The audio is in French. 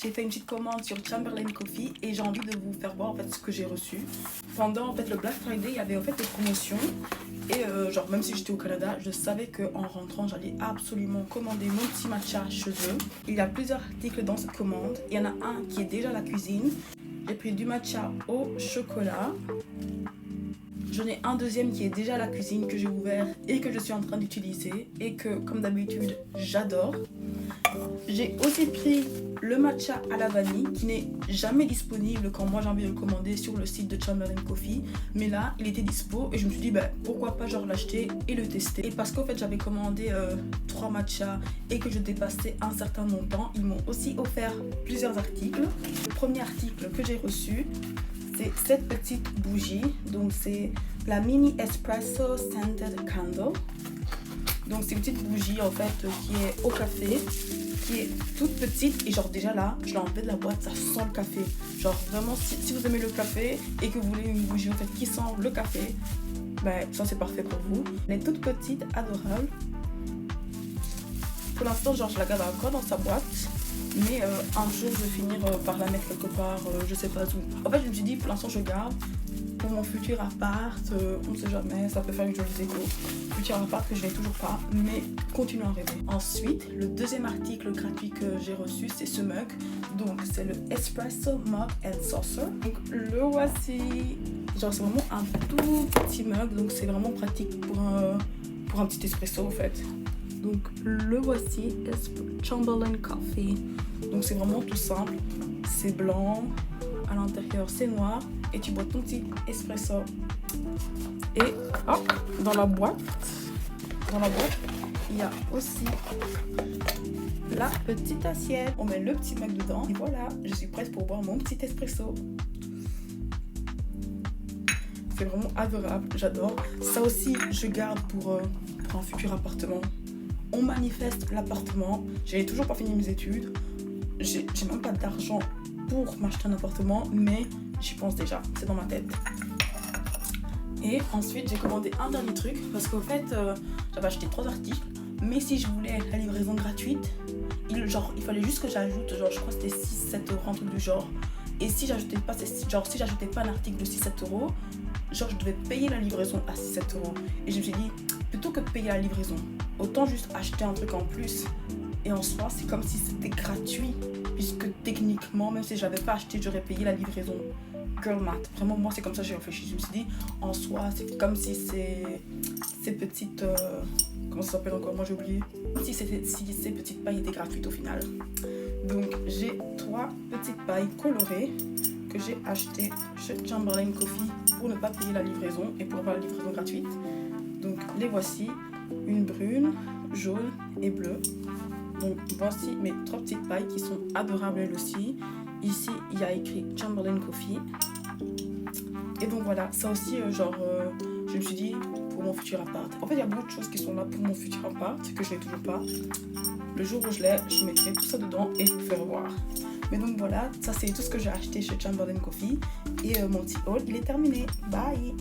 j'ai fait une petite commande sur Chamberlain Coffee et j'ai envie de vous faire voir en fait ce que j'ai reçu. Pendant en fait le Black Friday, il y avait en fait des promotions et genre même si j'étais au Canada, je savais qu'en rentrant, j'allais absolument commander mon petit matcha chez eux. Il y a plusieurs articles dans cette commande. Il y en a un qui est déjà à la cuisine. J'ai pris du matcha au chocolat. J'en ai un deuxième qui est déjà à la cuisine, que j'ai ouvert et que je suis en train d'utiliser et que, comme d'habitude, j'adore. J'ai aussi pris le matcha à la vanille qui n'est jamais disponible quand moi j'ai envie de le commander sur le site de Chamberlain Coffee. Mais là, il était dispo et je me suis dit, pourquoi pas genre l'acheter et le tester. Et parce qu'en fait, j'avais commandé 3 matchas et que je dépassais un certain montant, ils m'ont aussi offert plusieurs articles. Le premier article que j'ai reçu, c'est cette petite bougie, donc c'est la Mini Espresso Scented Candle. Donc c'est une petite bougie en fait qui est au café, qui est toute petite et genre déjà là, je l'ai enlevée de la boîte, ça sent le café. Genre vraiment si vous aimez le café et que vous voulez une bougie en fait qui sent le café, ça c'est parfait pour vous. Elle est toute petite, adorable. Pour l'instant genre je la garde encore dans sa boîte. Mais un jour je vais finir par la mettre quelque part, je sais pas où. En fait je me suis dit pour l'instant je garde pour mon futur appart, on ne sait jamais, ça peut faire une jolie déco. Futur appart que je n'ai toujours pas, mais continuons à rêver. Ensuite, le deuxième article gratuit que j'ai reçu, c'est ce mug. Donc c'est le Espresso Mug and Saucer. Donc le voici. Genre c'est vraiment un tout petit mug, donc c'est vraiment pratique pour un petit espresso en fait. Donc le voici, Chamberlain Coffee. Donc c'est vraiment tout simple, c'est blanc, à l'intérieur c'est noir et tu bois ton petit espresso. Et hop, dans la boîte, il y a aussi la petite assiette. On met le petit mug dedans et voilà, je suis prête pour boire mon petit espresso. C'est vraiment adorable, j'adore. Ça aussi, je garde pour un futur appartement. On manifeste l'appartement. J'ai toujours pas fini mes études. J'ai même pas d'argent pour m'acheter un appartement, mais j'y pense déjà. C'est dans ma tête. Et ensuite, j'ai commandé un dernier truc parce qu'au fait, j'avais acheté 3 articles. Mais si je voulais la livraison gratuite, il fallait juste que j'ajoute, je crois que c'était 6-7 euros, un truc du genre. Et si j'ajoutais pas un article de 6-7 euros, je devais payer la livraison à 6-7 euros. Et je me suis dit, plutôt que de payer la livraison, autant juste acheter un truc en plus. Et en soi, c'est comme si c'était gratuit. Puisque techniquement, même si je n'avais pas acheté, j'aurais payé la livraison. Girl math. Vraiment, moi, c'est comme ça que j'ai réfléchi. Je me suis dit, en soi, c'est comme si ces petites... comment ça s'appelle encore? Moi, j'ai oublié. Comme si ces petites pailles étaient gratuites au final. Donc, j'ai 3 petites pailles colorées que j'ai achetées chez Chamberlain Coffee pour ne pas payer la livraison et pour avoir la livraison gratuite. Donc, les voici. Une brune, jaune et bleue. Donc voici mes 3 petites pailles qui sont adorables elles aussi. Ici il y a écrit Chamberlain Coffee. Et donc voilà, ça aussi je me suis dit pour mon futur appart. En fait il y a beaucoup de choses qui sont là pour mon futur appart que je n'ai toujours pas. Le jour où je l'ai, je mettrai tout ça dedans et je vous ferai voir. Mais donc voilà, ça c'est tout ce que j'ai acheté chez Chamberlain Coffee. Et mon petit haul il est terminé. Bye.